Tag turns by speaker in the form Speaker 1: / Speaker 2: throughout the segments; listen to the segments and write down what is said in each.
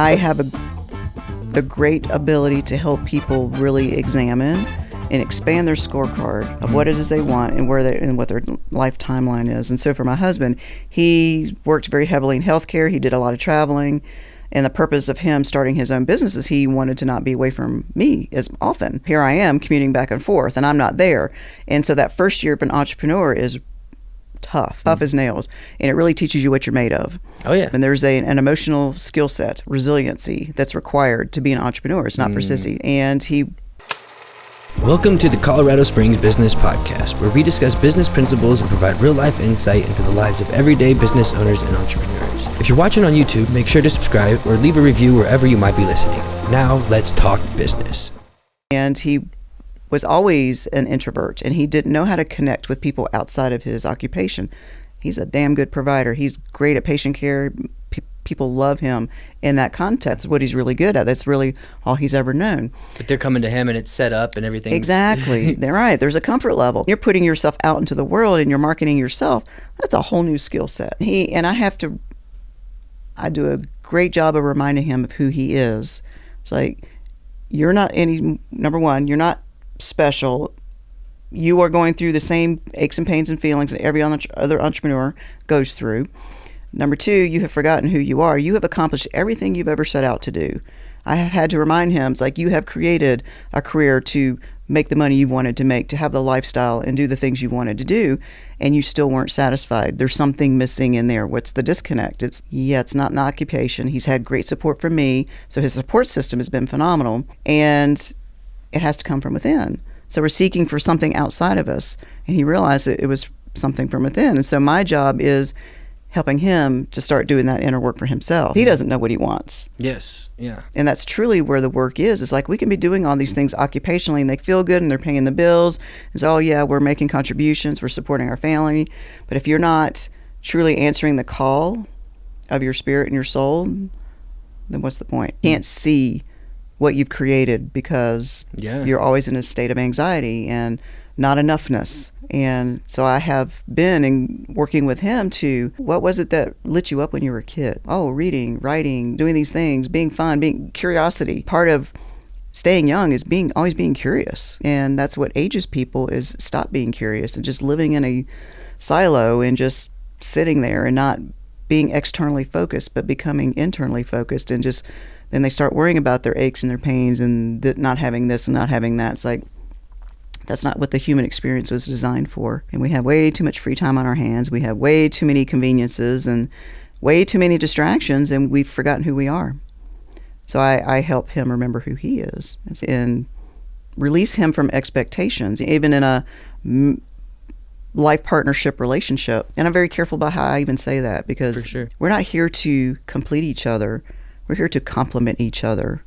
Speaker 1: I have the great ability to help people really examine and expand their scorecard of what it is they want and what their life timeline is. And so for my husband, he worked very heavily in healthcare. He did a lot of traveling. And the purpose of him starting his own business is he wanted to not be away from me as often. Here I am commuting back and forth, and I'm not there. And so that first year of an entrepreneur is tough as nails. And it really teaches you what you're made of.
Speaker 2: Oh, yeah.
Speaker 1: And there's an emotional skill set, resiliency that's required to be an entrepreneur. It's not for sissy. And he...
Speaker 2: Welcome to the Colorado Springs Business Podcast, where we discuss business principles and provide real-life insight into the lives of everyday business owners and entrepreneurs. If you're watching on YouTube, make sure to subscribe or leave a review wherever you might be listening. Now, let's talk business.
Speaker 1: And he was always an introvert, and he didn't know how to connect with people outside of his occupation. He's a damn good provider. He's great at patient care. People love him in that context. What he's really good at. That's really all he's ever known.
Speaker 2: But they're coming to him and it's set up and everything.
Speaker 1: Exactly. They're right. There's a comfort level. You're putting yourself out into the world and you're marketing yourself. That's a whole new skill set. I do a great job of reminding him of who he is. It's like, number one, you're not special. You are going through the same aches and pains and feelings that every other entrepreneur goes through. Number two, you have forgotten who you are. You have accomplished everything you've ever set out to do. I have had to remind him, it's like you have created a career to make the money you wanted to make, to have the lifestyle and do the things you wanted to do, and you still weren't satisfied. There's something missing in there. What's the disconnect? It's not an occupation. He's had great support from me, so his support system has been phenomenal, and it has to come from within. So we're seeking for something outside of us, and he realized that it was something from within. And so my job is helping him to start doing that inner work for himself. He doesn't know what he wants.
Speaker 2: Yes, yeah. And
Speaker 1: that's truly where the work is. It's like we can be doing all these things occupationally and they feel good and they're paying the bills. It's, oh yeah, we're making contributions, we're supporting our family. But if you're not truly answering the call of your spirit and your soul, then what's the point? You can't see what you've created because you're always in a state of anxiety and not enoughness. And so I have been working with him to, what was it that lit you up when you were a kid? Oh, reading, writing, doing these things, being fun, being curiosity. Part of staying young is always being curious. And that's what ages people, is stop being curious and just living in a silo and just sitting there and not being externally focused, but becoming internally focused. And just then they start worrying about their aches and their pains and not having this and not having that. It's like, that's not what the human experience was designed for. And we have way too much free time on our hands. We have way too many conveniences and way too many distractions, and we've forgotten who we are. So I help him remember who he is and release him from expectations, even in a life partnership relationship. And I'm very careful about how I even say that, because we're not here to complete each other. We're here to complement each other.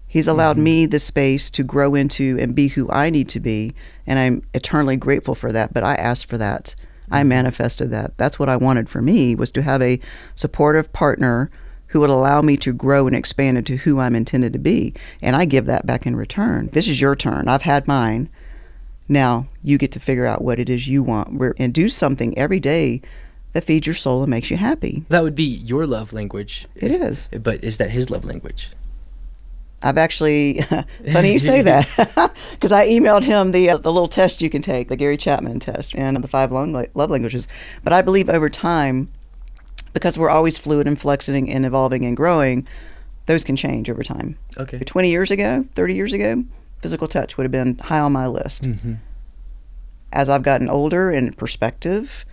Speaker 1: He's allowed me the space to grow into and be who I need to be, and I'm eternally grateful for that. But I asked for that. I manifested that. That's what I wanted for me, was to have a supportive partner who would allow me to grow and expand into who I'm intended to be. And I give that back in return. This is your turn. I've had mine. Now you get to figure out what it is you want and do something every day that feeds your soul and makes you happy.
Speaker 2: That would be your love language.
Speaker 1: It is.
Speaker 2: But is that his love language?
Speaker 1: I've actually, funny you say that, because I emailed him the little test you can take, the Gary Chapman test, and the 5 love languages. But I believe over time, because we're always fluid and flexing and evolving and growing, those can change over time.
Speaker 2: Okay.
Speaker 1: 20 years ago, 30 years ago, physical touch would have been high on my list. Mm-hmm. As I've gotten older and perspective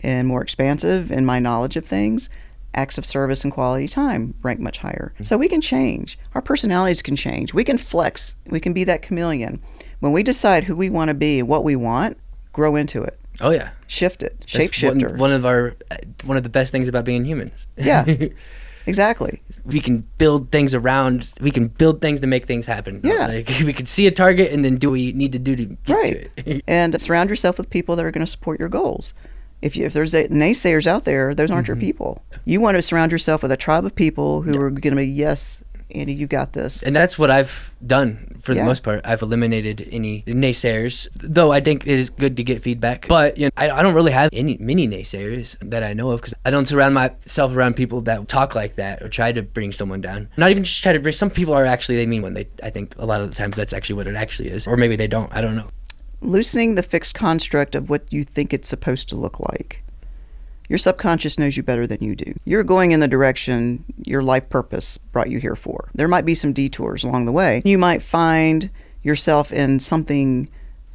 Speaker 1: and more expansive in my knowledge of things, acts of service and quality time rank much higher. So we can change. Our personalities can change. We can flex. We can be that chameleon. When we decide who we want to be and what we want, grow into it.
Speaker 2: Oh yeah.
Speaker 1: Shift it. Shapeshifter.
Speaker 2: One of the best things about being humans.
Speaker 1: Yeah. Exactly.
Speaker 2: We can build things to make things happen.
Speaker 1: Yeah.
Speaker 2: Like, we can see a target and then do what we need to do to get to it.
Speaker 1: And surround yourself with people that are going to support your goals. If there's naysayers out there, those aren't your people. You want to surround yourself with a tribe of people who are going to be yes Andy, you got this.
Speaker 2: And that's what I've done for the
Speaker 1: Yeah.
Speaker 2: most part. I've eliminated any naysayers, though I think it is good to get feedback. But I don't really have any mini naysayers that I know of, because I don't surround myself around people that talk like that or try to bring someone down. Not even just try to bring. Some people are actually, they mean when I think a lot of the times that's actually what it actually is, or maybe they don't. I don't know.
Speaker 1: Loosening the fixed construct of what you think it's supposed to look like. Your subconscious knows you better than you do. You're going in the direction your life purpose brought you here for. There might be some detours along the way. You might find yourself in something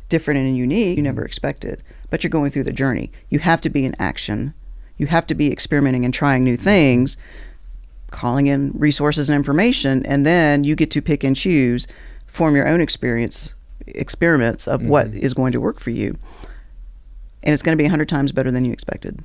Speaker 1: different and unique you never expected, but you're going through the journey. You have to be in action. You have to be experimenting and trying new things, calling in resources and information, and then you get to pick and choose, form your own experiments of what is going to work for you. And it's going to be 100 times better than you expected.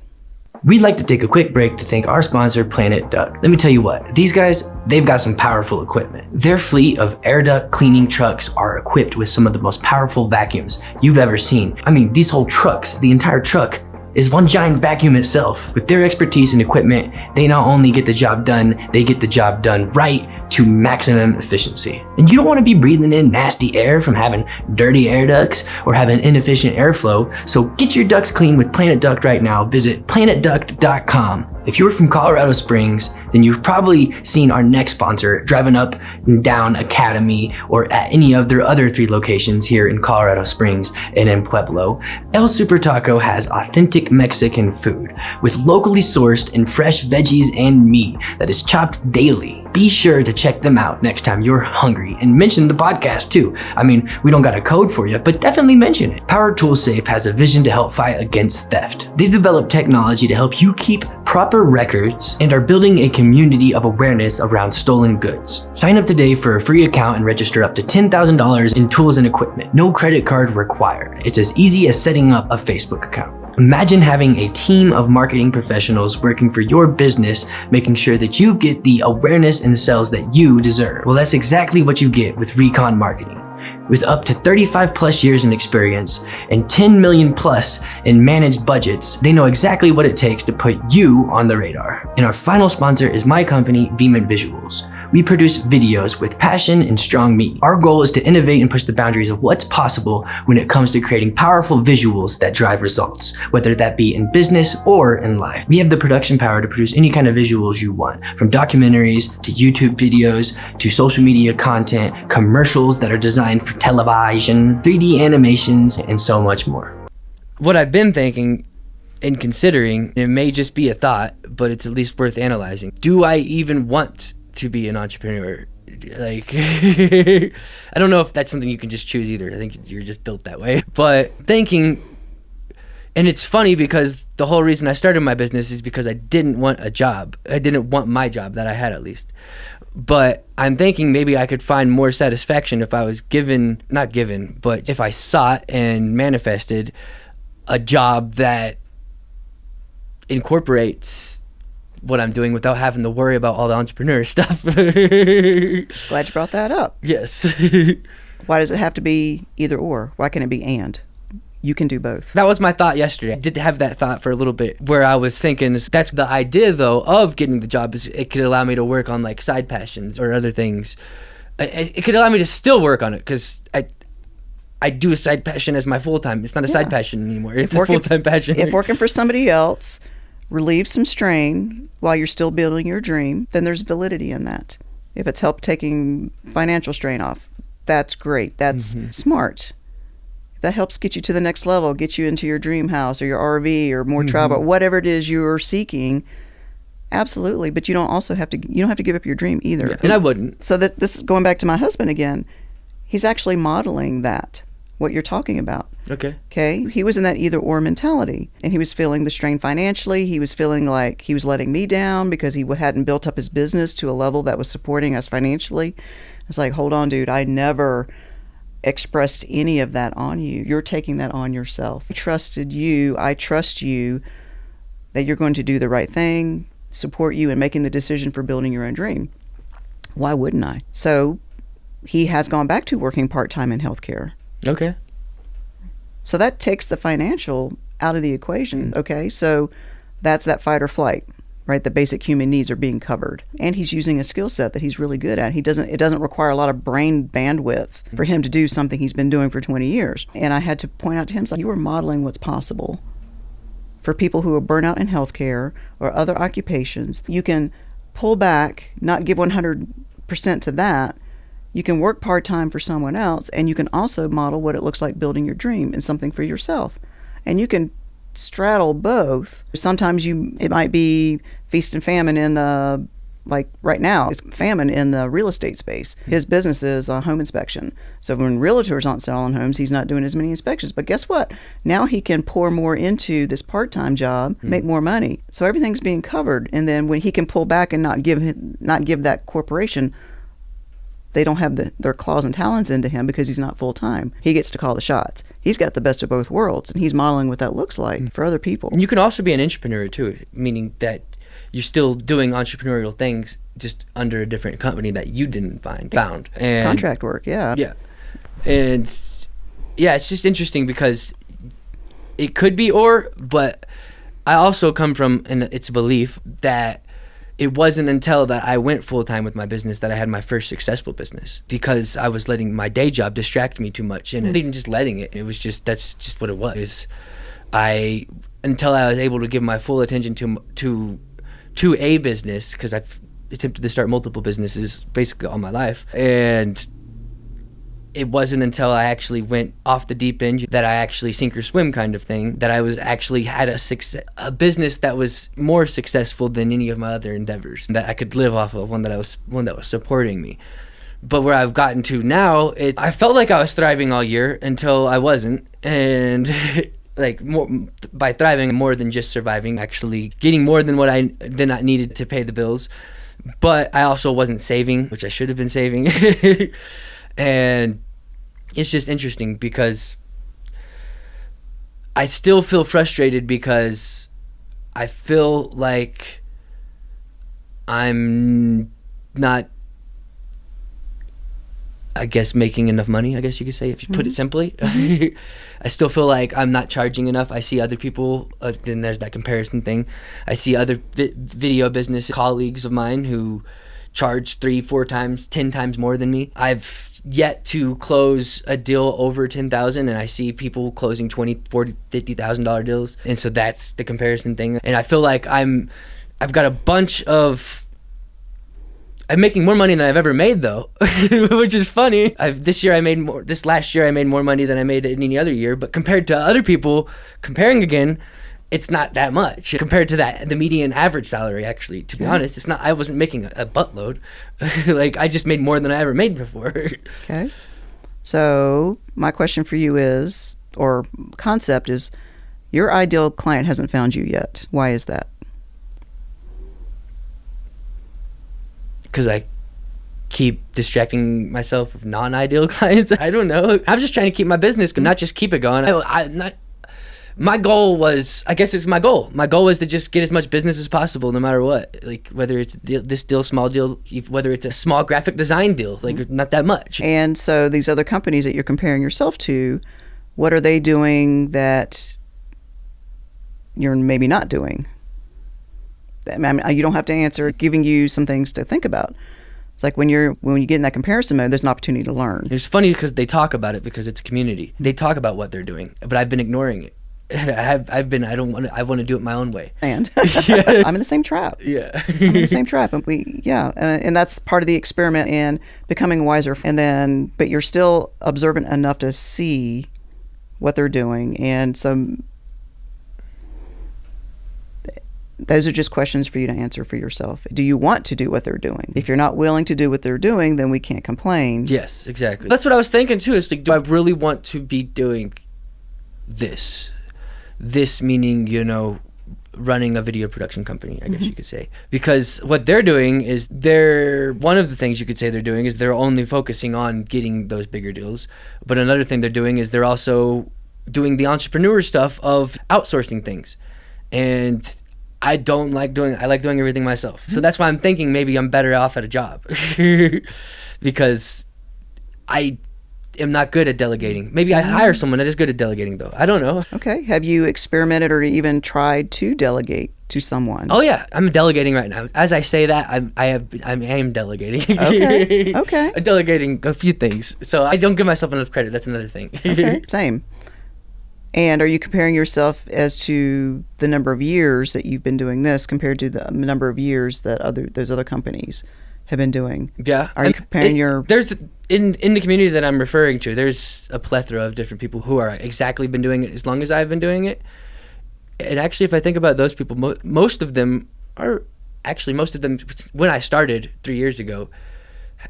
Speaker 2: We'd like to take a quick break to thank our sponsor, Planet Duct. Let me tell you what, these guys, they've got some powerful equipment. Their fleet of air duct cleaning trucks are equipped with some of the most powerful vacuums you've ever seen. I mean, these whole trucks, the entire truck, is one giant vacuum itself. With their expertise and equipment, they not only get the job done, they get the job done right to maximum efficiency. And you don't want to be breathing in nasty air from having dirty air ducts or having inefficient airflow, so get your ducts clean with Planet Duct right now. Visit planetduct.com. If you're from Colorado Springs, then you've probably seen our next sponsor driving up and down Academy or at any of their other 3 locations here in Colorado Springs and in Pueblo. El Super Taco has authentic Mexican food with locally sourced and fresh veggies and meat that is chopped daily. Be sure to check them out next time you're hungry and mention the podcast too. I mean, we don't got a code for you, but definitely mention it. Power Tool Safe has a vision to help fight against theft. They've developed technology to help you keep proper records and are building a community of awareness around stolen goods. Sign up today for a free account and register up to $10,000 in tools and equipment. No credit card required. It's as easy as setting up a Facebook account. Imagine having a team of marketing professionals working for your business, making sure that you get the awareness and sales that you deserve. Well, that's exactly what you get with Recon Marketing. With up to 35 plus years in experience and 10 million plus in managed budgets, they know exactly what it takes to put you on the radar. And our final sponsor is my company, Vehement Visuals. We produce videos with passion and strong meat. Our goal is to innovate and push the boundaries of what's possible when it comes to creating powerful visuals that drive results, whether that be in business or in life. We have the production power to produce any kind of visuals you want, from documentaries to YouTube videos to social media content, commercials that are designed for television, 3D animations, and so much more. What I've been thinking and considering, it may just be a thought, but it's at least worth analyzing. Do I even want to be an entrepreneur? Like, I don't know if that's something you can just choose either. I think you're just built that way. But thinking, and it's funny because the whole reason I started my business is because I didn't want a job. I didn't want my job that I had, at least. But I'm thinking maybe I could find more satisfaction if I was but if I sought and manifested a job that incorporates what I'm doing without having to worry about all the entrepreneur stuff.
Speaker 1: Glad you brought that up.
Speaker 2: Yes.
Speaker 1: Why does it have to be either or? Why can't it be and? You can do both.
Speaker 2: That was my thought yesterday. I did have that thought for a little bit where I was thinking, that's the idea though of getting the job, is it could allow me to work on like side passions or other things. It could allow me to still work on it because I do a side passion as my full-time. It's not a side passion anymore. It's a full-time passion.
Speaker 1: If working for somebody else relieves some strain while you're still building your dream, then there's validity in that. If it's helped taking financial strain off, that's great. That's smart. If that helps get you to the next level, get you into your dream house or your RV or more travel, whatever it is you're seeking, absolutely. But you don't have to give up your dream either.
Speaker 2: Yeah, and I wouldn't.
Speaker 1: So that this is going back to my husband again. He's actually modeling that, what you're talking about. Okay. He was in that either or mentality, and he was feeling the strain financially. He was feeling like he was letting me down because he hadn't built up his business to a level that was supporting us financially. It's like, hold on, dude. I never expressed any of that on you. You're taking that on yourself. I trusted you. I trust you that you're going to do the right thing, support you in making the decision for building your own dream. Why wouldn't I? So he has gone back to working part-time in healthcare.
Speaker 2: Okay.
Speaker 1: So that takes the financial out of the equation. Okay. So that's that fight or flight. right? The basic human needs are being covered. And he's using a skill set that he's really good at. It doesn't require a lot of brain bandwidth for him to do something he's been doing for 20 years. And I had to point out to him, like, you are modeling what's possible for people who are burnt out in healthcare or other occupations. You can pull back, not give 100% to that. You can work part-time for someone else, and you can also model what it looks like building your dream and something for yourself. And you can straddle both. Sometimes it might be feast and famine in the, like right now, it's famine in the real estate space. His business is home inspection. So when realtors aren't selling homes, he's not doing as many inspections. But guess what? Now he can pour more into this part-time job, make more money. So everything's being covered. And then when he can pull back and not give that corporation, they don't have their claws and talons into him because he's not full-time. He gets to call the shots. He's got the best of both worlds, and he's modeling what that looks like for other people.
Speaker 2: And you can also be an entrepreneur too, meaning that you're still doing entrepreneurial things just under a different company that you didn't found. And
Speaker 1: contract work, yeah.
Speaker 2: Yeah. And yeah, it's just interesting because it could be but I also come from, and it's a belief that it wasn't until that I went full-time with my business that I had my first successful business, because I was letting my day job distract me too much, and not even just letting it. It was just, that's just what it was. Until I was able to give my full attention to a business, because I've attempted to start multiple businesses basically all my life, and it wasn't until I actually went off the deep end that I actually sink or swim kind of thing, that I was actually had a business that was more successful than any of my other endeavors, that I could live off of, one that was supporting me. But where I've gotten to now, I felt like I was thriving all year until I wasn't, and like by thriving, more than just surviving, actually getting more than what I needed to pay the bills. But I also wasn't saving, which I should have been saving. And it's just interesting because I still feel frustrated because I feel like I'm not, I guess, making enough money, I guess you could say, if you put it simply. I still feel like I'm not charging enough. I see other people, then there's that comparison thing. I see other video business colleagues of mine who charge 3, 4 times, 10 times more than me. I've yet to close a deal over $10,000, and I see people closing $20,000, $40,000, $50,000 deals. And so that's the comparison thing. And I feel like I've got a bunch of, I'm making more money than I've ever made though, which is funny. This last year I made more money than I made in any other year, but compared to other people, comparing again, it's not that much compared to the median average salary. Actually, to be honest, it's not. I wasn't making a buttload. Like, I just made more than I ever made before.
Speaker 1: Okay. So my question for you is, or concept is, your ideal client hasn't found you yet. Why is that?
Speaker 2: Because I keep distracting myself with non-ideal clients. I don't know. I'm just trying to keep my business going, not just keep it going. My goal was, I guess it's my goal. My goal was to just get as much business as possible, no matter what. Like, whether it's this deal, small deal, whether it's a small graphic design deal, like not that much. And
Speaker 1: so these other companies that you're comparing yourself to, what are they doing that you're maybe not doing? I mean, you don't have to answer, giving you some things to think about. It's like when you get in that comparison mode, there's an opportunity to learn.
Speaker 2: It's funny because they talk about it because it's a community. They talk about what they're doing, but I've been ignoring it. I want to do it my own way.
Speaker 1: And yeah. I'm in the same trap.
Speaker 2: Yeah.
Speaker 1: I'm in the same trap. And and that's part of the experiment in becoming wiser. But you're still observant enough to see what they're doing. And so those are just questions for you to answer for yourself. Do you want to do what they're doing? If you're not willing to do what they're doing, then we can't complain.
Speaker 2: Yes, exactly. That's what I was thinking too. Is like, do I really want to be doing this? This meaning, running a video production company, I guess you could say. Because what they're doing is one of the things you could say they're doing is they're only focusing on getting those bigger deals. But another thing they're doing is they're also doing the entrepreneur stuff of outsourcing things. And I like doing everything myself. So that's why I'm thinking maybe I'm better off at a job. Because I am not good at delegating. Maybe I hire someone that is good at delegating though. I don't know.
Speaker 1: Okay. Have you experimented or even tried to delegate to someone.
Speaker 2: Oh yeah, I'm delegating right now. As I say that, I am delegating.
Speaker 1: Okay.
Speaker 2: I'm delegating a few things, so I don't give myself enough credit. That's another thing.
Speaker 1: Okay. Same. And are you comparing yourself as to the number of years that you've been doing this compared to the number of years that those other companies have been doing?
Speaker 2: Yeah.
Speaker 1: Are you comparing
Speaker 2: There's in the community that I'm referring to, there's a plethora of different people who are exactly been doing it as long as I've been doing it. And actually, if I think about those people, most of them, when I started 3 years ago,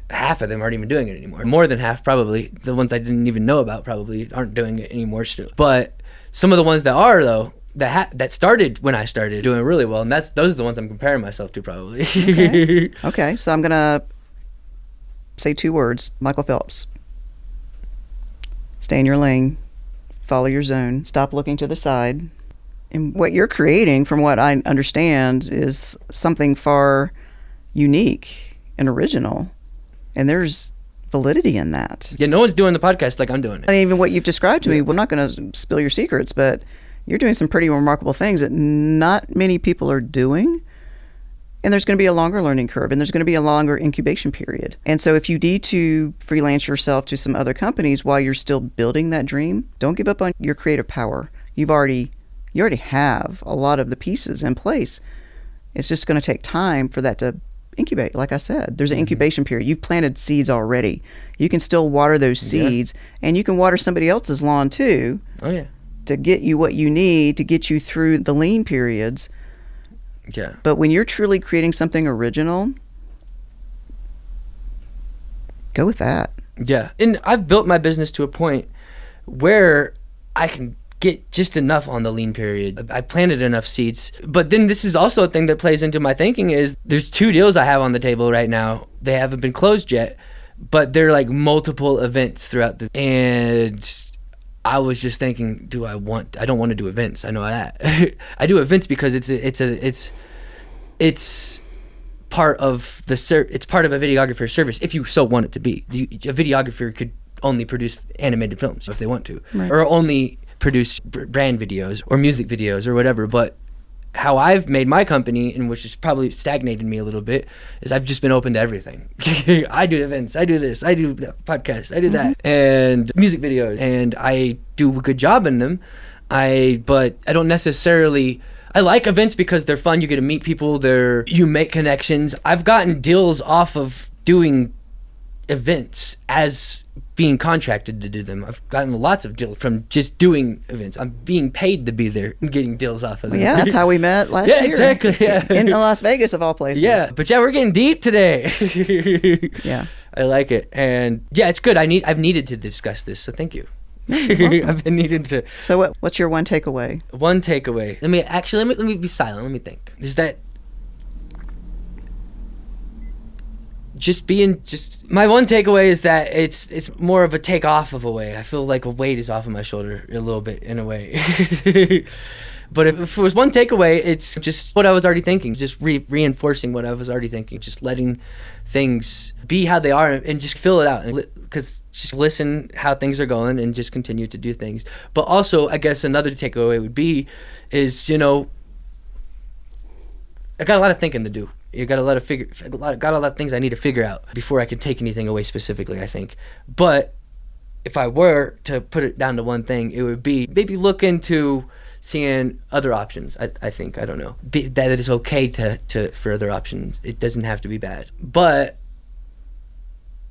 Speaker 2: half of them aren't even doing it anymore. More than half, probably. The ones I didn't even know about probably aren't doing it anymore still. But some of the ones that are, though, that started when I started, doing really well. And those are the ones I'm comparing myself to, probably.
Speaker 1: Okay, so I'm going to say 2 words. Michael Phelps. Stay in your lane. Follow your zone. Stop looking to the side. And what you're creating, from what I understand, is something far unique and original. And there's validity in that.
Speaker 2: Yeah, no one's doing the podcast like I'm doing it.
Speaker 1: And even what you've described to me, we're not going to spill your secrets, but you're doing some pretty remarkable things that not many people are doing. And there's going to be a longer learning curve, and there's going to be a longer incubation period. And so if you need to freelance yourself to some other companies while you're still building that dream, don't give up on your creative power. You already have a lot of the pieces in place. It's just going to take time for that to incubate. Like I said, there's an incubation period. You've planted seeds already. You can still water those seeds, and you can water somebody else's lawn too.
Speaker 2: Oh yeah.
Speaker 1: To get you what you need to get you through the lean periods.
Speaker 2: Yeah.
Speaker 1: But when you're truly creating something original, go with that.
Speaker 2: Yeah. And I've built my business to a point where I can get just enough on the lean period. I planted enough seeds. But then this is also a thing that plays into my thinking is there's 2 deals I have on the table right now. They haven't been closed yet, but they're like multiple events throughout and I was just thinking, I don't want to do events. I know that. I do events because it's part of it's part of a videographer's service if you so want it to be. A videographer could only produce animated films if they want to, or only produce brand videos or music videos or whatever. But how I've made my company, and which has probably stagnated me a little bit, is I've just been open to everything. I do events, I do this, I do podcasts, I do that, and music videos, and I do a good job in them. But I don't necessarily. I like events because they're fun. You get to meet people. You make connections. I've gotten deals off of doing events as being contracted to do them. I've gotten lots of deals from just doing events. I'm being paid to be there and getting deals off of them.
Speaker 1: Well, yeah, that's how we met last year.
Speaker 2: Yeah, exactly. Yeah.
Speaker 1: In Las Vegas, of all places.
Speaker 2: Yeah, but we're getting deep today.
Speaker 1: Yeah.
Speaker 2: I like it. And yeah, it's good. I've needed to discuss this, so thank you. I've been needing to.
Speaker 1: So what's your one takeaway?
Speaker 2: One takeaway. Let me be silent. Let me think. Is that my one takeaway is that it's more of a take off of a way. I feel like a weight is off of my shoulder a little bit in a way. But if it was one takeaway, it's just what I was already thinking, just reinforcing what I was already thinking, just letting things be how they are and just fill it out. Because just listen how things are going and just continue to do things. But also, I guess another takeaway would be is, I got a lot of thinking to do. You got a lot of things I need to figure out before I can take anything away specifically, I think. But if I were to put it down to one thing, it would be maybe look into seeing other options. I think, I don't know, that it is okay for other options. It doesn't have to be bad, but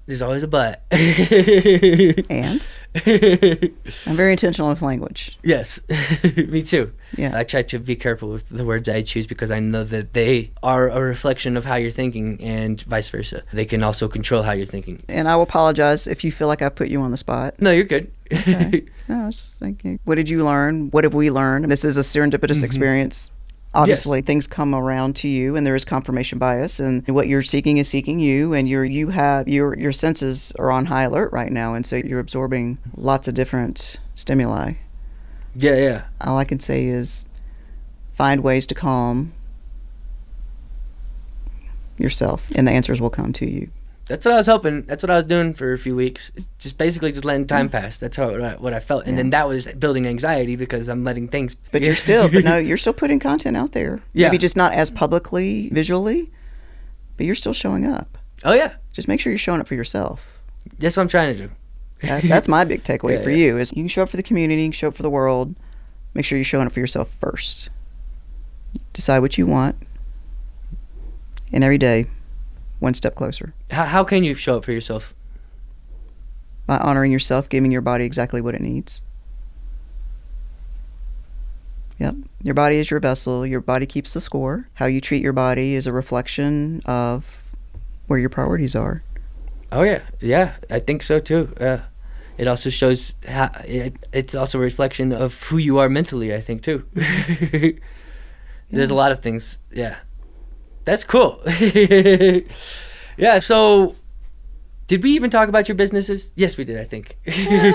Speaker 2: there's always a but.
Speaker 1: And I'm very intentional with language.
Speaker 2: Yes. Me too.
Speaker 1: Yeah.
Speaker 2: I try to be careful with the words I choose because I know that they are a reflection of how you're thinking and vice versa. They can also control how you're thinking.
Speaker 1: And I will apologize if you feel like I put you on the spot.
Speaker 2: No, you're good.
Speaker 1: Okay. No, I was thinking, what did you learn? What have we learned? This is a serendipitous experience. Obviously, things come around to you, and there is confirmation bias, and what you're seeking is seeking you, and your senses are on high alert right now, and so you're absorbing lots of different stimuli.
Speaker 2: Yeah.
Speaker 1: All I can say is find ways to calm yourself, and the answers will come to you.
Speaker 2: That's what I was hoping. That's what I was doing for a few weeks. It's just basically just letting time pass. That's what I felt. And then that was building anxiety because I'm letting things.
Speaker 1: But you're still putting content out there.
Speaker 2: Yeah.
Speaker 1: Maybe just not as publicly, visually, but you're still showing up.
Speaker 2: Oh, yeah.
Speaker 1: Just make sure you're showing up for yourself.
Speaker 2: That's what I'm trying to do.
Speaker 1: That's my big takeaway for you is you can show up for the community, you can show up for the world. Make sure you're showing up for yourself first. Decide what you want. And every day, one step closer.
Speaker 2: How can you show up for yourself?
Speaker 1: By honoring yourself, giving your body exactly what it needs. Yep. Your body is your vessel. Your body keeps the score. How you treat your body is a reflection of where your priorities are.
Speaker 2: Oh, yeah. Yeah, I think so, too. It also shows it's also a reflection of who you are mentally, I think, too. There's a lot of things. Yeah. That's cool. Yeah, so did we even talk about your businesses? Yes, we did, I think.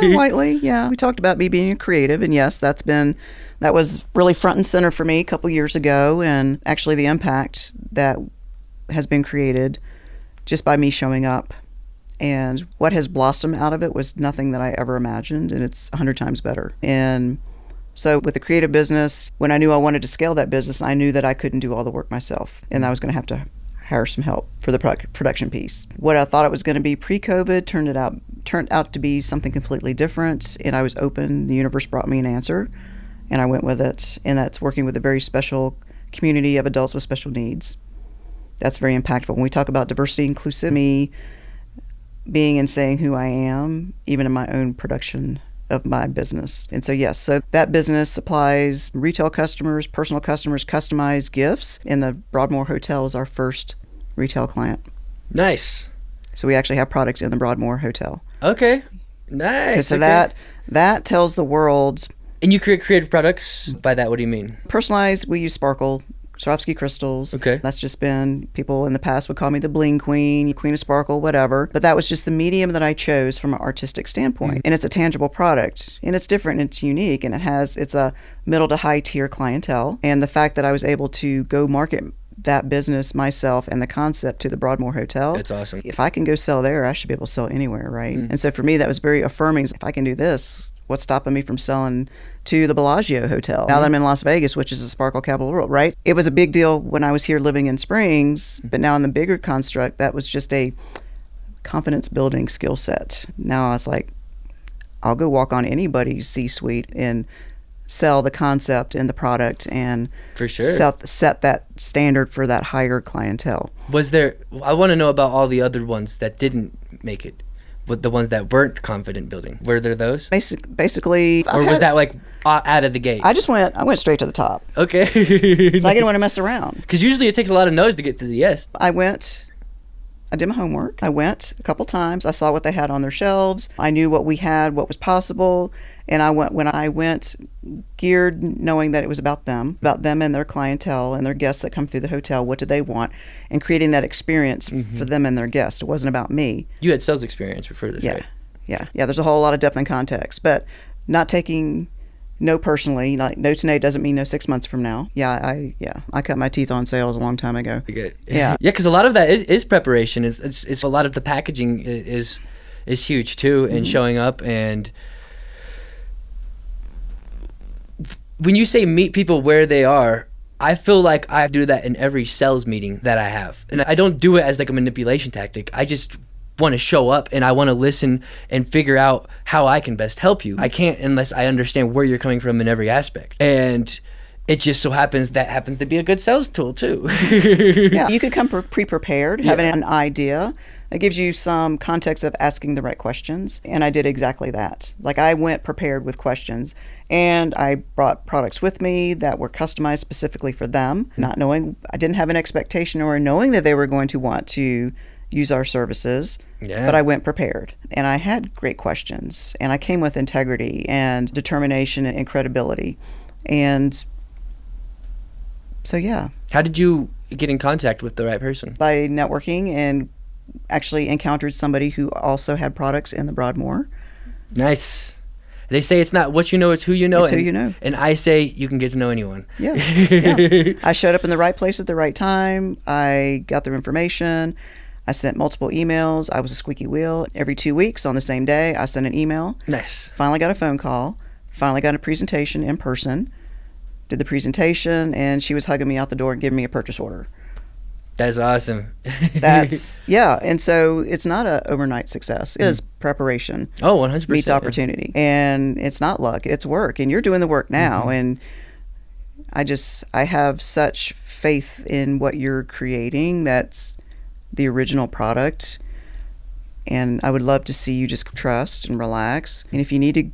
Speaker 1: Lightly, yeah. We talked about me being a creative, and yes, that was really front and center for me a couple years ago, and actually the impact that has been created just by me showing up. And what has blossomed out of it was nothing that I ever imagined, and it's 100 times better. And so with the creative business, when I knew I wanted to scale that business, I knew that I couldn't do all the work myself, and I was going to have to hire some help for the production piece. What I thought it was going to be pre-COVID turned out to be something completely different, and I was open. The universe brought me an answer, and I went with it, and that's working with a very special community of adults with special needs. That's very impactful. When we talk about diversity, inclusivity, being and saying who I am, even in my own production of my business. And so, yes, so that business supplies retail customers, personal customers, customized gifts, and the Broadmoor Hotel is our first retail client.
Speaker 2: Nice.
Speaker 1: So we actually have products in the Broadmoor Hotel.
Speaker 2: Okay. Nice.
Speaker 1: So
Speaker 2: okay.
Speaker 1: that tells the world.
Speaker 2: And you create creative products? By that, what do you mean?
Speaker 1: Personalized, we use sparkle, Swarovski crystals.
Speaker 2: Okay.
Speaker 1: That's just been, people in the past would call me the bling queen, queen of sparkle, whatever. But that was just the medium that I chose from an artistic standpoint. And it's a tangible product, and it's different, and it's unique, and it's a middle to high tier clientele. And the fact that I was able to go market that business myself and the concept to the Broadmoor Hotel.
Speaker 2: That's awesome.
Speaker 1: If I can go sell there, I should be able to sell anywhere, right? And so for me, that was very affirming. If I can do this, what's stopping me from selling to the Bellagio Hotel? Now that I'm in Las Vegas, which is the sparkle capital of the world, right? It was a big deal when I was here living in Springs, but now in the bigger construct, that was just a confidence building skill set. Now I was like, I'll go walk on anybody's C-suite and sell the concept and the product and
Speaker 2: for sure
Speaker 1: set that standard for that higher clientele.
Speaker 2: I want to know about all the other ones that didn't make it, but the ones that weren't confident building. Were there those?
Speaker 1: Basically,
Speaker 2: or was that like out of the gate?
Speaker 1: I went straight to the top.
Speaker 2: Okay.
Speaker 1: So I didn't want to mess around.
Speaker 2: Because usually it takes a lot of no's to get to the yes.
Speaker 1: I did my homework. I went a couple times. I saw what they had on their shelves. I knew what we had, what was possible. And when I went geared knowing that it was about them and their clientele and their guests that come through the hotel. What do they want? And creating that experience for them and their guests. It wasn't about me.
Speaker 2: You had sales experience before this, right?
Speaker 1: Yeah. There's a whole lot of depth and context, but not taking no personally. Like no today doesn't mean no 6 months from now. I cut my teeth on sales a long time ago.
Speaker 2: Good.
Speaker 1: Yeah.
Speaker 2: Yeah, because a lot of that is preparation. It's a lot of the packaging is huge too, and showing up. And when you say meet people where they are, I feel like I do that in every sales meeting that I have. And I don't do it as like a manipulation tactic. I just want to show up and I want to listen and figure out how I can best help you. I can't unless I understand where you're coming from in every aspect. And it just so happens to be a good sales tool too.
Speaker 1: Yeah, you could come pre-prepared, having an idea. It gives you some context of asking the right questions. And I did exactly that. Like I went prepared with questions, and I brought products with me that were customized specifically for them, not knowing, I didn't have an expectation or knowing that they were going to want to use our services. Yeah. But I went prepared, and I had great questions, and I came with integrity and determination and credibility. And so, yeah.
Speaker 2: How did you get in contact with the right person?
Speaker 1: By networking, and actually encountered somebody who also had products in the Broadmoor.
Speaker 2: Nice. They say it's not what you know, it's who you know.
Speaker 1: It's who you know.
Speaker 2: And I say you can get to know anyone.
Speaker 1: Yeah. I showed up in the right place at the right time. I got their information. I sent multiple emails. I was a squeaky wheel. Every 2 weeks on the same day, I sent an email.
Speaker 2: Nice.
Speaker 1: Finally got a phone call. Finally got a presentation in person. Did the presentation, and she was hugging me out the door and giving me a purchase order.
Speaker 2: That's awesome.
Speaker 1: That's, yeah. And so it's not an overnight success. It is preparation.
Speaker 2: Oh, 100%.
Speaker 1: Meets opportunity. And it's not luck. It's work. And you're doing the work now. And I have such faith in what you're creating. That's the original product. And I would love to see you just trust and relax. And if you need to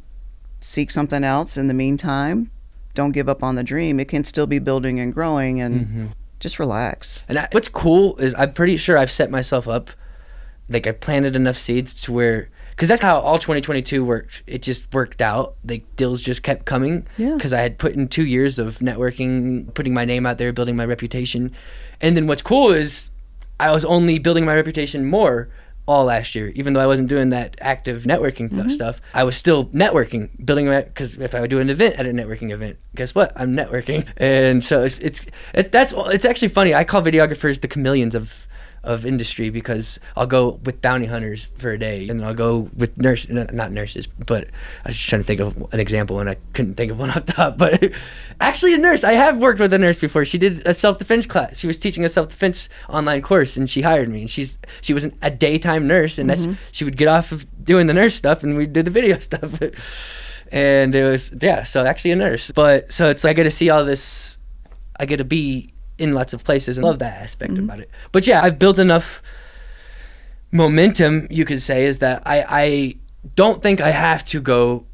Speaker 1: seek something else in the meantime, don't give up on the dream. It can still be building and growing, and just relax.
Speaker 2: And what's cool is I'm pretty sure I've set myself up, like I planted enough seeds to where, because that's how all 2022 worked. It just worked out. Like deals just kept coming because I had put in 2 years of networking, putting my name out there, building my reputation. And then what's cool is I was only building my reputation more all last year, even though I wasn't doing that active networking stuff. I was still networking, building my, because if I would do an event at a networking event, guess what? I'm networking. And so it's actually funny. I call videographers the chameleons of industry, because I'll go with bounty hunters for a day, and I'll go with not nurses, but I was just trying to think of an example and I couldn't think of one off the top. But actually a nurse, I have worked with a nurse before. She did a self-defense class. She was teaching a self-defense online course, and she hired me, and she was a daytime nurse, and she would get off of doing the nurse stuff and we did the video stuff. And it was, so actually a nurse. But so it's like I get to see all this, I get to be in lots of places and love that aspect about it. But yeah, I've built enough momentum, you could say, is that I don't think I have to go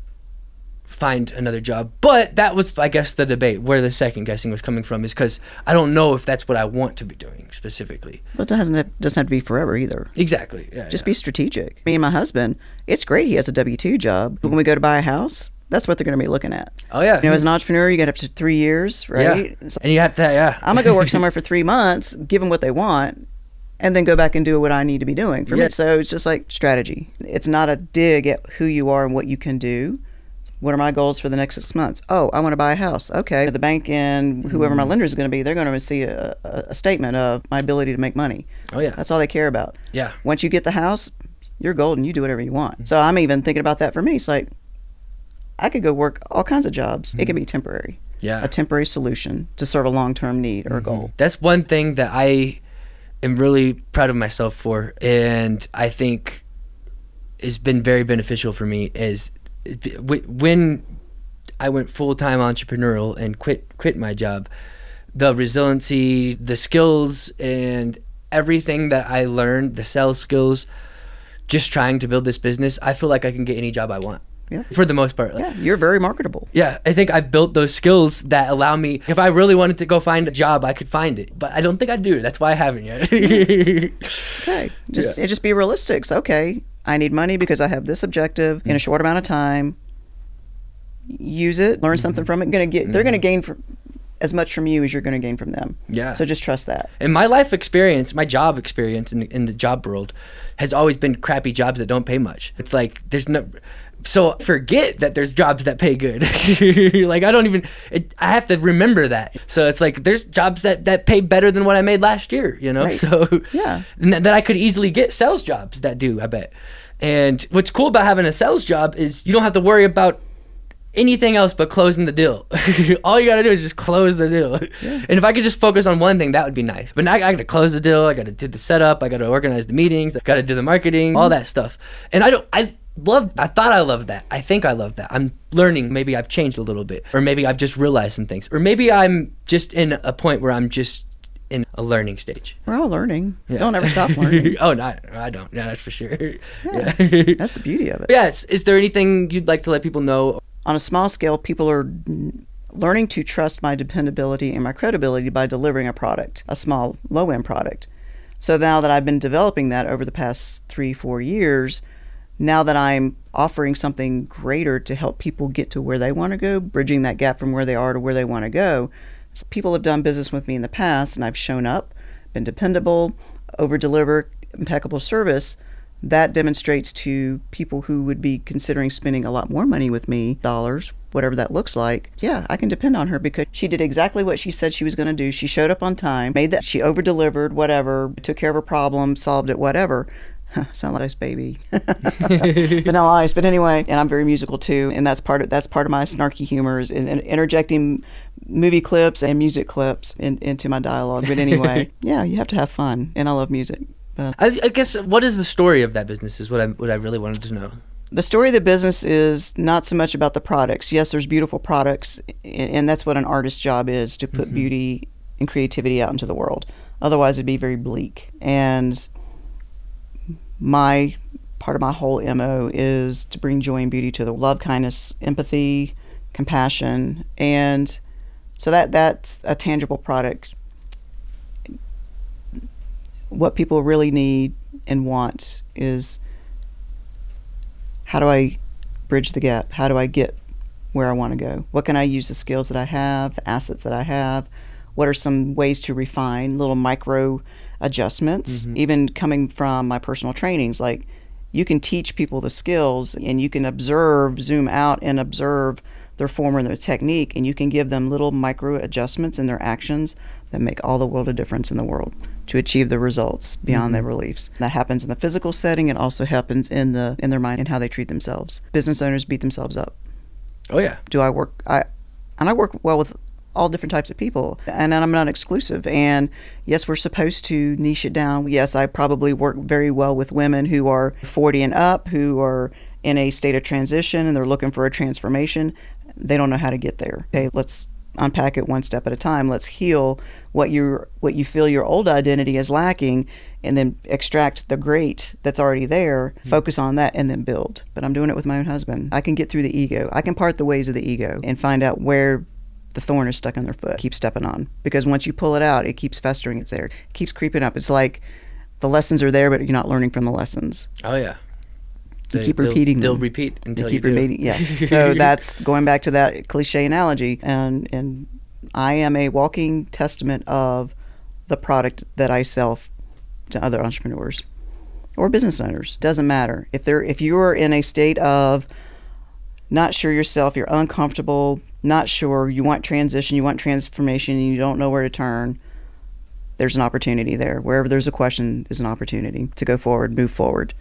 Speaker 2: find another job. But that was, I guess, the debate where the second guessing was coming from, is because I don't know if that's what I want to be doing specifically.
Speaker 1: But it doesn't have to be forever either.
Speaker 2: Exactly. Yeah,
Speaker 1: Just be strategic. Me and my husband, it's great he has a W-2 job, but when we go to buy a house, that's what they're going to be looking at.
Speaker 2: Oh, yeah.
Speaker 1: You know, as an entrepreneur, you got up to 3 years, right?
Speaker 2: Yeah. And you have to,
Speaker 1: I'm going to go work somewhere for 3 months, give them what they want, and then go back and do what I need to be doing for me. So it's just like strategy. It's not a dig at who you are and what you can do. What are my goals for the next 6 months? Oh, I want to buy a house. Okay. The bank and whoever my lender is going to be, they're going to see a statement of my ability to make money.
Speaker 2: Oh, yeah.
Speaker 1: That's all they care about.
Speaker 2: Yeah.
Speaker 1: Once you get the house, you're golden. You do whatever you want. So I'm even thinking about that for me. It's like, I could go work all kinds of jobs. It can be temporary.
Speaker 2: Yeah.
Speaker 1: A temporary solution to serve a long-term need or goal.
Speaker 2: That's one thing that I am really proud of myself for, and I think has been very beneficial for me, is when I went full-time entrepreneurial and quit my job, the resiliency, the skills, and everything that I learned, the sales skills, just trying to build this business, I feel like I can get any job I want.
Speaker 1: Yeah.
Speaker 2: For the most part.
Speaker 1: Yeah, you're very marketable.
Speaker 2: Yeah, I think I've built those skills that allow me, if I really wanted to go find a job, I could find it. But I don't think I do. That's why I haven't yet.
Speaker 1: It's okay. Just be realistic. So, okay, I need money because I have this objective in a short amount of time. Use it, learn something from it. They're going to gain as much from you as you're going to gain from them. Yeah. So just trust that.
Speaker 2: And my life experience, my job experience in the job world has always been crappy jobs that don't pay much. It's like so forget that there's jobs that pay good. Like I have to remember that. So it's like there's jobs that pay better than what I made last year, you know? Right. So yeah, that I could easily get sales jobs that do, I bet. And what's cool about having a sales job is you don't have to worry about anything else but closing the deal. All you got to do is just close the deal. Yeah. And if I could just focus on one thing, that would be nice. But now I got to close the deal. I got to do the setup. I got to organize the meetings. I got to do the marketing, all that stuff. And I thought I loved that. I think I love that. I'm learning. Maybe I've changed a little bit, or maybe I've just realized some things, or maybe I'm just in a point where I'm just in a learning stage.
Speaker 1: We're all learning. Yeah. Don't ever stop learning.
Speaker 2: Oh, no, I don't. Yeah, that's for sure.
Speaker 1: Yeah. That's the beauty of it.
Speaker 2: Yeah. Is there anything you'd like to let people know?
Speaker 1: On a small scale, people are learning to trust my dependability and my credibility by delivering a product, a small, low-end product. So now that I've been developing that over the past 3-4 years, now that I'm offering something greater to help people get to where they want to go, bridging that gap from where they are to where they want to go, people have done business with me in the past, and I've shown up, been dependable, over-deliver, impeccable service. that demonstrates to people who would be considering spending a lot more money with me, dollars, whatever that looks like. Yeah, I can depend on her because she did exactly what she said she was going to do. She showed up on time, she over-delivered, whatever, took care of her problem, solved it, whatever. Sound like ice baby. Vanilla ice. But anyway, and I'm very musical too, and that's part of my snarky humor is interjecting movie clips and music clips into my dialogue. But anyway, yeah, you have to have fun, and I love music. But
Speaker 2: I guess, what is the story of that business is what I really wanted to know.
Speaker 1: the story of the business is not so much about the products. Yes, there's beautiful products, and that's what an artist's job is, to put beauty and creativity out into the world. Otherwise, it'd be very bleak. And part of my whole MO is to bring joy and beauty to the love, kindness, empathy, compassion. And so that's a tangible product. What people really need and want is, how do I bridge the gap? How do I get where I want to go? What can I use the skills that I have, the assets that I have? What are some ways to refine little micro adjustments? Even coming from my personal trainings, like, you can teach people the skills and you can zoom out and observe their form and their technique, and you can give them little micro adjustments in their actions that make all the world of difference in the world to achieve the results beyond their beliefs. That happens in the physical setting. It also happens in their mind and how they treat themselves. Business owners beat themselves up.
Speaker 2: Oh yeah.
Speaker 1: I work well with all different types of people, and I'm not exclusive. And yes, we're supposed to niche it down. Yes, I probably work very well with women who are 40 and up, who are in a state of transition and they're looking for a transformation. They don't know how to get there. Okay, let's unpack it one step at a time. Let's heal what you feel your old identity is lacking, and then extract the great that's already there, focus on that, and then build. But I'm doing it with my own husband. I can get through the ego. I can part the ways of the ego and find out where the thorn is stuck in their foot. Keep stepping on. Because once you pull it out, it keeps festering. It's there. It keeps creeping up. It's like the lessons are there, but you're not learning from the lessons.
Speaker 2: Oh yeah.
Speaker 1: You keep repeating them.
Speaker 2: They'll repeat until
Speaker 1: you keep
Speaker 2: you do.
Speaker 1: repeating. Yes. So that's going back to that cliche analogy. And I am a walking testament of the product that I sell to other entrepreneurs or business owners. Doesn't matter. If you're in a state of not sure yourself, you're uncomfortable, not sure, you want transition, you want transformation, and you don't know where to turn, there's an opportunity there. Wherever there's a question is an opportunity to go forward, move forward.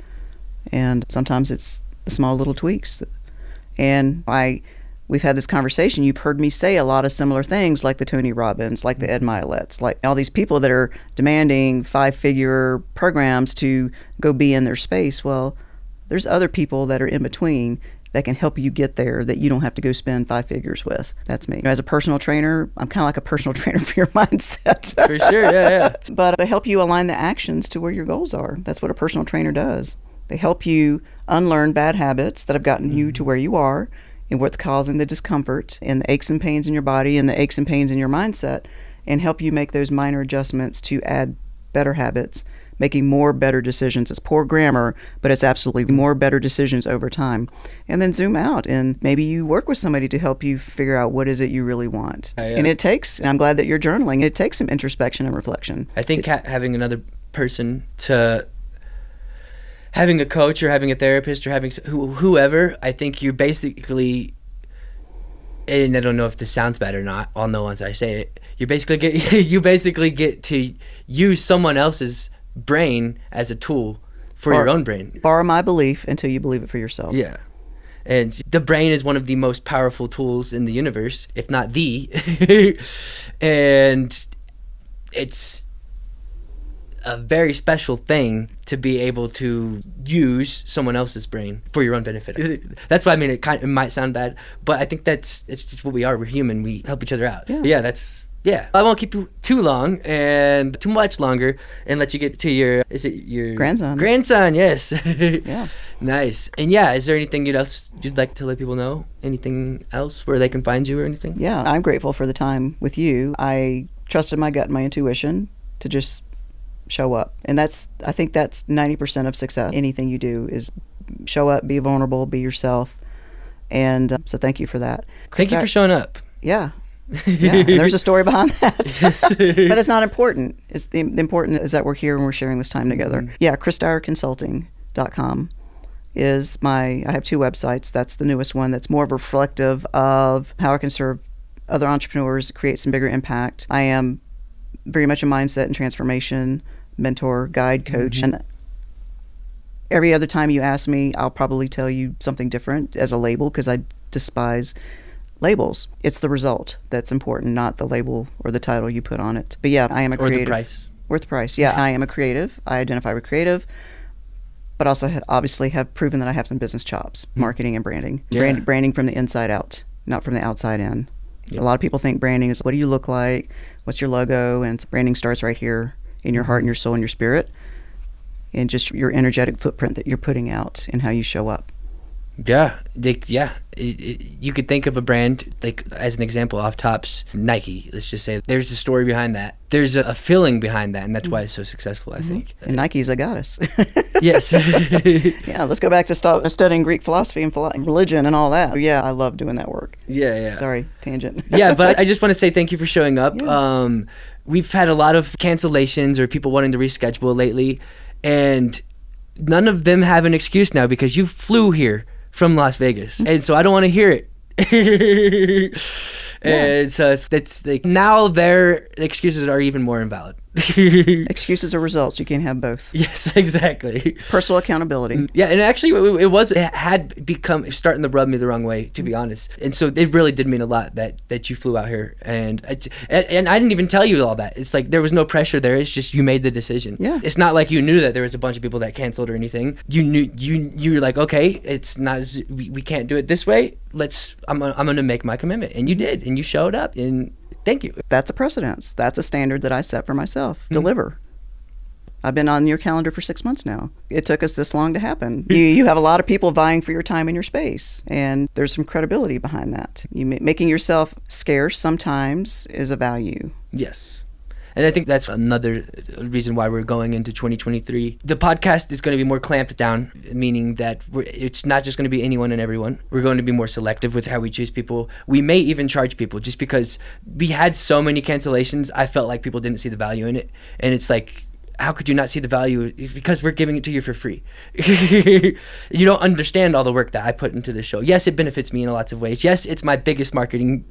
Speaker 1: And sometimes it's the small little tweaks. And we've had this conversation. You've heard me say a lot of similar things, like the Tony Robbins, like the Ed Miletts, like all these people that are demanding 5-figure programs to go be in their space. Well, there's other people that are in between that can help you get there, that you don't have to go spend 5 figures with. That's me. As a personal trainer, I'm kind of like a personal trainer for your mindset.
Speaker 2: For sure, yeah.
Speaker 1: But they help you align the actions to where your goals are. That's what a personal trainer does. They help you unlearn bad habits that have gotten you to where you are, and what's causing the discomfort and the aches and pains in your body and the aches and pains in your mindset, and help you make those minor adjustments to add better habits, making more better decisions. It's poor grammar, but it's absolutely more better decisions over time. And then zoom out, and maybe you work with somebody to help you figure out what is it you really want. And and I'm glad that you're journaling, it takes some introspection and reflection.
Speaker 2: I think having another person having a coach or having a therapist or having whoever, I think you're basically, and I don't know if this sounds bad or not, I'll know once I say it, you basically get to use someone else's brain as a tool for your own brain. Borrow
Speaker 1: my belief until you believe it for yourself.
Speaker 2: Yeah. And the brain is one of the most powerful tools in the universe, if not the. And it's a very special thing to be able to use someone else's brain for your own benefit. That's why, I mean, it might sound bad, but I think it's just what we are. We're human. We help each other out. Yeah. I won't keep you too long and too much longer, and let you get to your
Speaker 1: grandson.
Speaker 2: Grandson, yes.
Speaker 1: Yeah.
Speaker 2: Nice. And yeah, is there anything else you'd like to let people know? Anything else where they can find you or anything?
Speaker 1: Yeah, I'm grateful for the time with you. I trusted my gut and my intuition to just show up. And I think that's 90% of success. Anything you do is show up, be vulnerable, be yourself. And so thank you for that.
Speaker 2: Thank you for showing up.
Speaker 1: Yeah. And there's a story behind that.
Speaker 2: Yes.
Speaker 1: But it's not important. The important is that we're here and we're sharing this time together. Yeah, Chris Dyer Consulting. positivelypanache.com is I have 2 websites. That's the newest one that's more reflective of how I can serve other entrepreneurs, create some bigger impact. I am very much a mindset and transformation mentor, guide, coach. And every other time you ask me, I'll probably tell you something different as a label because I despise labels. It's the result that's important, not the label or the title you put on it. But yeah, I am a creative.
Speaker 2: Or the price.
Speaker 1: Worth the price. Yeah, I am a creative. I identify with creative, but also obviously have proven that I have some business chops, marketing and branding.
Speaker 2: Yeah.
Speaker 1: Branding from the inside out, not from the outside in.
Speaker 2: Yep.
Speaker 1: A lot of people think branding is what do you look like? What's your logo? And branding starts right here in your heart and your soul and your spirit, and just your energetic footprint that you're putting out and how you show up.
Speaker 2: Yeah, you could think of a brand, like as an example, off tops, Nike. Let's just say there's a story behind that. There's a feeling behind that, and that's why it's so successful, I think.
Speaker 1: And Nike's a goddess.
Speaker 2: Yes.
Speaker 1: Yeah, let's go back to studying Greek philosophy and religion and all that. Yeah, I love doing that work.
Speaker 2: Yeah.
Speaker 1: Sorry, tangent.
Speaker 2: Yeah, but I just want to say thank you for showing up.
Speaker 1: Yeah.
Speaker 2: We've had a lot of cancellations or people wanting to reschedule lately, and none of them have an excuse now because you flew here from Las Vegas, and so I don't want to hear it. And so it's like now their excuses are even more invalid.
Speaker 1: Excuses are results. You can't have both.
Speaker 2: Yes, exactly.
Speaker 1: Personal accountability.
Speaker 2: Yeah, and actually it had become starting to rub me the wrong way, to be honest. And so it really did mean a lot that you flew out here, and I didn't even tell you all that. It's like there was no pressure there. It's just you made the decision.
Speaker 1: Yeah.
Speaker 2: It's not like you knew that there was a bunch of people that canceled or anything. You knew you were like, okay, it's not we can't do it this way. I'm gonna make my commitment, and you did, and you showed up, and thank you.
Speaker 1: That's a precedence. That's a standard that I set for myself. Deliver. I've been on your calendar for 6 months now. It took us this long to happen. You have a lot of people vying for your time and your space, and there's some credibility behind that. Making yourself scarce sometimes is a value.
Speaker 2: Yes. And I think that's another reason why we're going into 2023. The podcast is going to be more clamped down, meaning that it's not just going to be anyone and everyone. We're going to be more selective with how we choose people. We may even charge people just because we had so many cancellations. I felt like people didn't see the value in it. And it's like, how could you not see the value? Because we're giving it to you for free. You don't understand all the work that I put into this show. Yes, it benefits me in lots of ways. Yes, it's my biggest marketing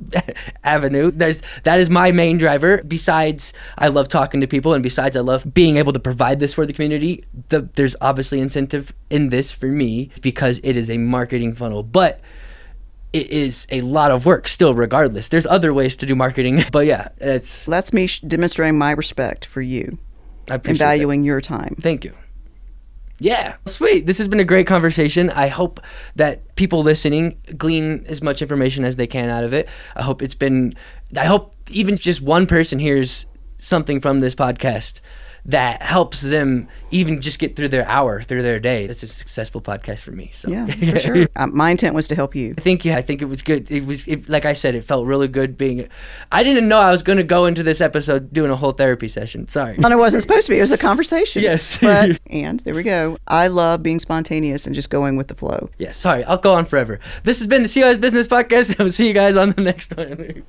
Speaker 2: avenue. That is my main driver. Besides, I love talking to people, and besides, I love being able to provide this for the community. There's obviously incentive in this for me because it is a marketing funnel. But it is a lot of work still, regardless. There's other ways to do marketing. But yeah,
Speaker 1: that's me demonstrating my respect for you.
Speaker 2: I appreciate
Speaker 1: and valuing your time.
Speaker 2: Thank you. Yeah, sweet. This has been a great conversation. I hope that people listening glean as much information as they can out of it. I hope even just one person hears something from this podcast that helps them even just get through their hour, through their day. That's a successful podcast for me. So.
Speaker 1: Yeah, for sure. My intent was to help you.
Speaker 2: I think it was good. Like I said, it felt really good I didn't know I was going to go into this episode doing a whole therapy session. Sorry.
Speaker 1: And it wasn't supposed to be. It was a conversation.
Speaker 2: Yes.
Speaker 1: And there we go. I love being spontaneous and just going with the flow.
Speaker 2: Yeah, sorry. I'll go on forever. This has been the COS Business Podcast. I'll see you guys on the next one.